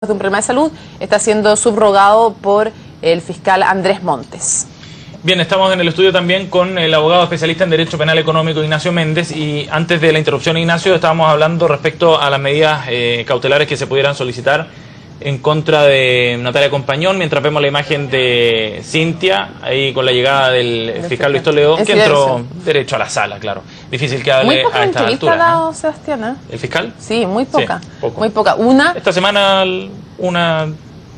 de un problema de salud, está siendo subrogado por el fiscal Andrés Montes. Bien, estamos en el estudio también con el abogado especialista en Derecho Penal Económico, Ignacio Méndez, y antes de la interrupción, Ignacio, estábamos hablando respecto a las medidas cautelares que se pudieran solicitar en contra de Natalia Compañón, mientras vemos la imagen de Cintia, ahí con la llegada del fiscal Luis Toledo, que entró derecho a la sala, claro. Difícil que hable a esta altura. ¿Ha dado, Sebastián, ¿eh? ¿El fiscal? Sí, muy poca. Sí, poco. Muy poca. Esta semana, una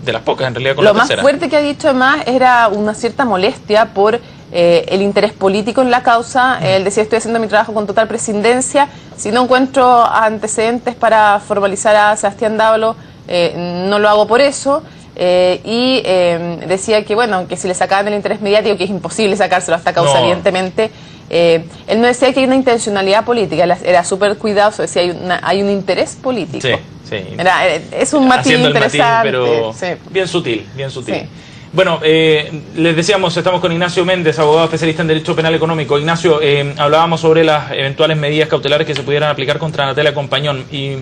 de las pocas, en realidad, con la tercera. Lo más fuerte que ha dicho, además, era una cierta molestia por el interés político en la causa. Él decía, estoy haciendo mi trabajo con total prescindencia. Si no encuentro antecedentes para formalizar a Sebastián Dávalo, no lo hago por eso. Decía que, bueno, que si le sacaban el interés mediático, que es imposible sacárselo a esta causa, evidentemente. Él no decía que hay una intencionalidad política, era súper cuidadoso, decía hay un interés político. Sí, sí. Es un matiz interesante. Pero sí. Bien sutil, bien sutil. Sí. Bueno, les decíamos, estamos con Ignacio Méndez, abogado especialista en Derecho Penal Económico. Ignacio, hablábamos sobre las eventuales medidas cautelares que se pudieran aplicar contra Natalia Compañón y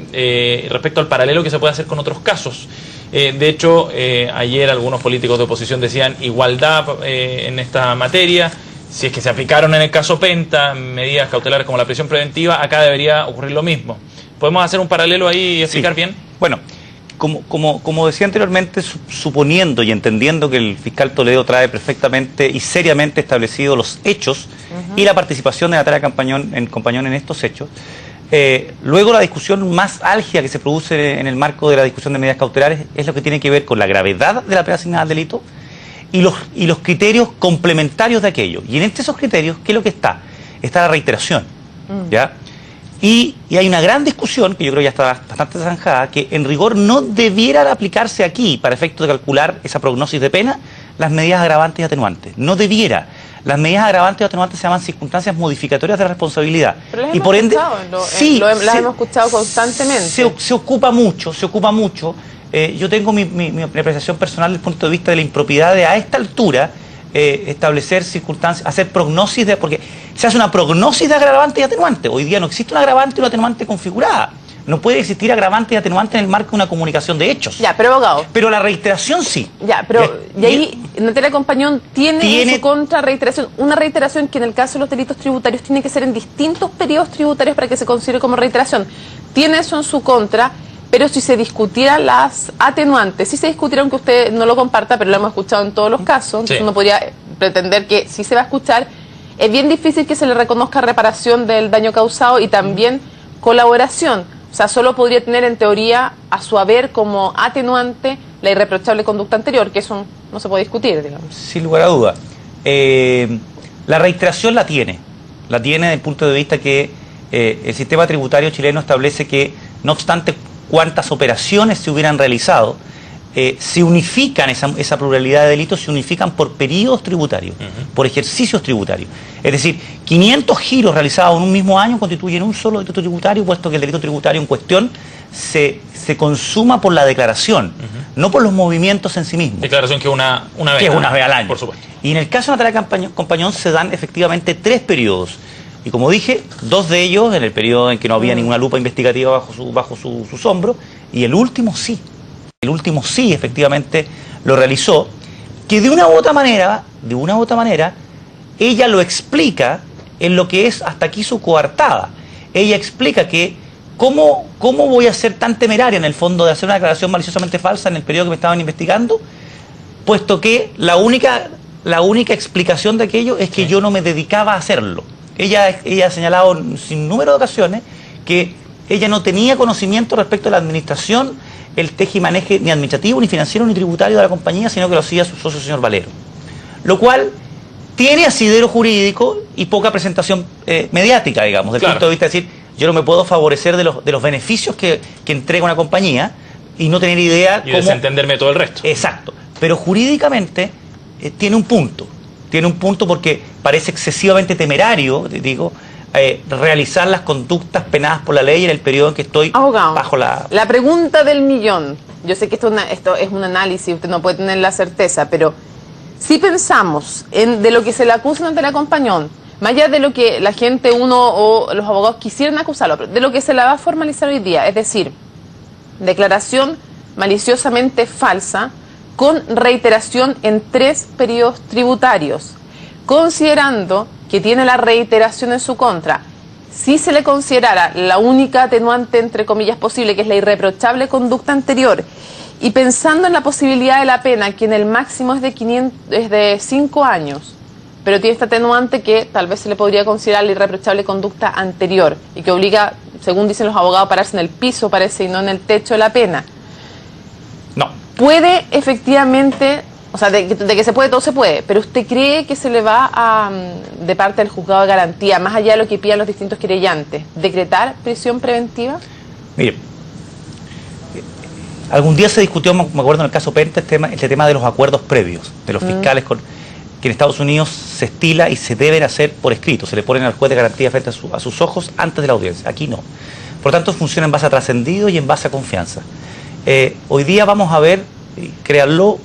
respecto al paralelo que se puede hacer con otros casos. De hecho, ayer algunos políticos de oposición decían igualdad en esta materia. Si es que se aplicaron en el caso Penta medidas cautelares como la prisión preventiva, acá debería ocurrir lo mismo. ¿Podemos hacer un paralelo ahí y explicar bien? Bueno, como decía anteriormente, suponiendo y entendiendo que el fiscal Toledo trae perfectamente y seriamente establecidos los hechos y la participación de Natalia Compañón en estos hechos, luego la discusión más álgida que se produce en el marco de la discusión de medidas cautelares es lo que tiene que ver con la gravedad de la pena asignada al delito y los criterios complementarios de aquello. Y entre esos criterios, ¿qué es lo que está? Está la reiteración, ¿ya? Y hay una gran discusión, que yo creo ya está bastante zanjada, que en rigor no debieran aplicarse aquí, para efectos de calcular esa prognosis de pena, las medidas agravantes y atenuantes. No debiera. Las medidas agravantes y atenuantes se llaman circunstancias modificatorias de responsabilidad. Pero y por ende, las hemos escuchado constantemente. Se ocupa mucho. Yo tengo mi apreciación personal desde el punto de vista de la impropiedad de a esta altura establecer circunstancias, hacer prognosis porque se hace una prognosis de agravante y atenuante. Hoy día no existe un agravante y una atenuante configurada. No puede existir agravante y atenuante en el marco de una comunicación de hechos. Ya, pero abogado. Pero la reiteración sí. Ya, pero y ahí Natalia Compañón tiene en su contra reiteración. Una reiteración que en el caso de los delitos tributarios tiene que ser en distintos periodos tributarios para que se considere como reiteración. Tiene eso en su contra. Pero si se discutieran las atenuantes, si se discutiera, aunque usted no lo comparta, pero lo hemos escuchado en todos los casos, entonces uno podría pretender que si se va a escuchar, es bien difícil que se le reconozca reparación del daño causado y también colaboración. O sea, solo podría tener en teoría a su haber como atenuante la irreprochable conducta anterior, que eso no se puede discutir, digamos. Sin lugar a duda. La reiteración la tiene desde el punto de vista que el sistema tributario chileno establece que, no obstante cuántas operaciones se hubieran realizado, se unifican esa pluralidad de delitos, se unifican por periodos tributarios, por ejercicios tributarios. Es decir, 500 giros realizados en un mismo año constituyen un solo delito tributario, puesto que el delito tributario en cuestión se consuma por la declaración, no por los movimientos en sí mismos. Declaración que una vez. Que es una vez al año. Por supuesto. Y en el caso de Natalia Compañón se dan efectivamente 3 periodos. Y como dije, 2 de ellos en el periodo en que no había ninguna lupa investigativa bajo sus hombros, y el último sí. El último sí, efectivamente, lo realizó, que de una u otra manera, ella lo explica en lo que es hasta aquí su coartada. Ella explica que ¿cómo voy a ser tan temeraria en el fondo de hacer una declaración maliciosamente falsa en el periodo que me estaban investigando? Puesto que la única explicación de aquello es que yo no me dedicaba a hacerlo. Ella ha señalado sin número de ocasiones que ella no tenía conocimiento respecto a la administración, el tejimaneje ni administrativo, ni financiero, ni tributario de la compañía, sino que lo hacía su socio, señor Valero. Lo cual tiene asidero jurídico y poca presentación mediática, digamos, desde el punto de vista de decir, yo no me puedo favorecer de los beneficios que entrega una compañía y no tener idea y desentenderme de todo el resto. Exacto. Pero jurídicamente tiene un punto. Tiene un punto porque parece excesivamente temerario, digo, realizar las conductas penadas por la ley en el periodo en que estoy bajo la... La pregunta del millón. Yo sé que esto es un análisis, usted no puede tener la certeza, pero si pensamos de lo que se le acusa ante la Compañón, más allá de lo que la gente, o los abogados quisieran acusarlo, de lo que se la va a formalizar hoy día, es decir, declaración maliciosamente falsa con reiteración en 3 periodos tributarios, considerando que tiene la reiteración en su contra. Si se le considerara la única atenuante, entre comillas, posible, que es la irreprochable conducta anterior, y pensando en la posibilidad de la pena, que en el máximo es de 5 años, pero tiene esta atenuante que tal vez se le podría considerar la irreprochable conducta anterior, y que obliga, según dicen los abogados, a pararse en el piso, parece, y no en el techo de la pena. No. Puede efectivamente, o sea, de que se puede, todo se puede, pero ¿usted cree que se le va a, de parte del juzgado de garantía, más allá de lo que pidan los distintos querellantes, decretar prisión preventiva? Mire, algún día se discutió, me acuerdo en el caso Penta, este tema de los acuerdos previos, de los fiscales, que en Estados Unidos se estila y se deben hacer por escrito, se le ponen al juez de garantía frente a sus ojos antes de la audiencia. Aquí no. Por lo tanto, funciona en base a trascendido y en base a confianza. Hoy día vamos a ver, créanlo,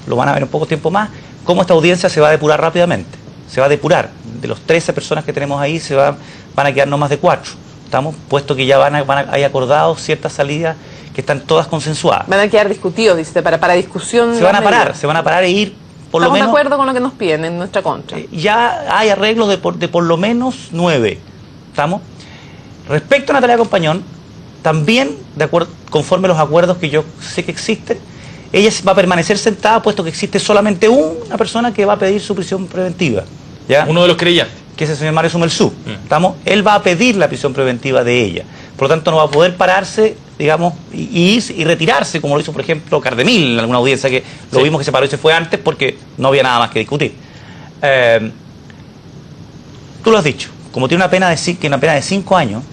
lo van a ver en poco tiempo más, cómo esta audiencia se va a depurar rápidamente. Se va a depurar. De los 13 personas que tenemos ahí, van a quedar no más de 4. ¿Estamos? Puesto que ya hay acordados ciertas salidas que están todas consensuadas. Van a quedar discutidos, dice, para discusión. Se van a parar e ir por lo menos. Estamos de acuerdo con lo que nos piden en nuestra contra. Ya hay arreglos de por lo menos 9. ¿Estamos? Respecto a Natalia Compañón, también, de acuerdo, conforme los acuerdos que yo sé que existen, ella va a permanecer sentada, puesto que existe solamente una persona que va a pedir su prisión preventiva. ¿Ya? Uno de los creyentes. Que es el señor Mario Sumelzú. ¿Estamos? Él va a pedir la prisión preventiva de ella. Por lo tanto, no va a poder pararse, digamos, y retirarse, como lo hizo, por ejemplo, Cardemil en alguna audiencia, que lo vimos que se paró y se fue antes porque no había nada más que discutir. Tú lo has dicho, como tiene una pena de 5 años,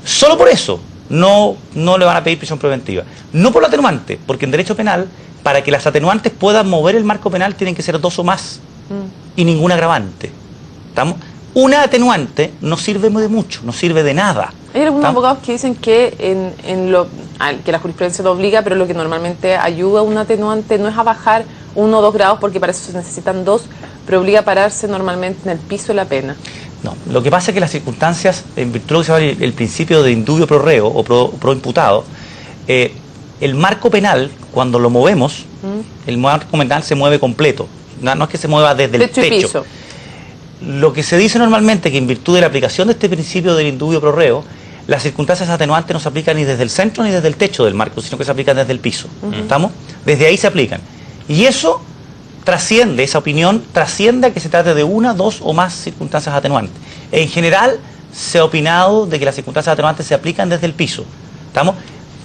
solo por eso no le van a pedir prisión preventiva. No por lo atenuante, porque en derecho penal, para que las atenuantes puedan mover el marco penal, tienen que ser 2 o más, y ningún agravante. ¿Estamos? Una atenuante no sirve de mucho, no sirve de nada. Hay algunos abogados que dicen que que la jurisprudencia no obliga, pero lo que normalmente ayuda a un atenuante no es a bajar 1 o 2 grados, porque para eso se necesitan 2, pero obliga a pararse normalmente en el piso de la pena. No, lo que pasa es que las circunstancias, en virtud de lo que se llama el principio de indubio pro reo o pro imputado, el marco penal, cuando lo movemos, el marco penal se mueve completo. No es que se mueva desde el techo. Lo que se dice normalmente que en virtud de la aplicación de este principio del indubio pro reo, las circunstancias atenuantes no se aplican ni desde el centro ni desde el techo del marco, sino que se aplican desde el piso. ¿Estamos? Desde ahí se aplican. Y eso trasciende, esa opinión trasciende a que se trate de 1, 2 o más circunstancias atenuantes. En general, se ha opinado de que las circunstancias atenuantes se aplican desde el piso. ¿Estamos?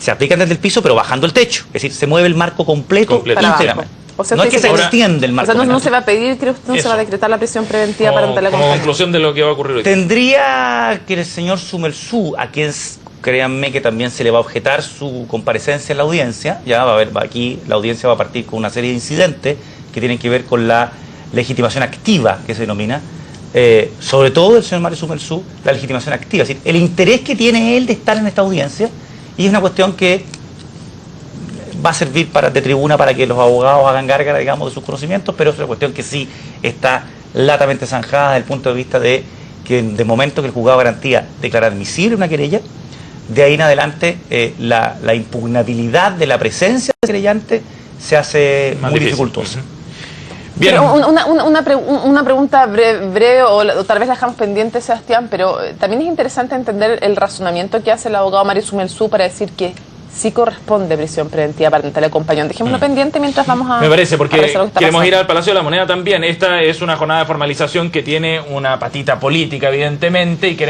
Se aplican desde el piso, pero bajando el techo. Es decir, se mueve el marco completo íntegramente. O sea, no es que se extiende el marco. O sea, no se va a pedir, creo que no se va a decretar la prisión preventiva para Natalia Compañón. Como conclusión de lo que va a ocurrir hoy. Tendría que el señor Sumelzú, a quien créanme que también se le va a objetar su comparecencia en la audiencia, ya va a ver, aquí la audiencia va a partir con una serie de incidentes que tienen que ver con la legitimación activa, que se denomina, sobre todo el señor Mario Sumelzú, la legitimación activa, es decir, el interés que tiene él de estar en esta audiencia, y es una cuestión que va a servir de tribuna para que los abogados hagan gárgara, digamos, de sus conocimientos, pero es una cuestión que sí está latamente zanjada desde el punto de vista de que de momento que el juzgado de garantía declara admisible una querella, de ahí en adelante la impugnabilidad de la presencia del querellante se hace muy dificultosa. Bien. Una pregunta breve o tal vez la dejamos pendiente, Sebastián, pero también es interesante entender el razonamiento que hace el abogado Mario Sumelzú para decir que sí corresponde prisión preventiva para Natalia Compañón. Dejémoslo pendiente mientras vamos a... Me parece, porque queremos pasando. ir al Palacio de la Moneda también. Esta es una jornada de formalización que tiene una patita política, evidentemente, y queremos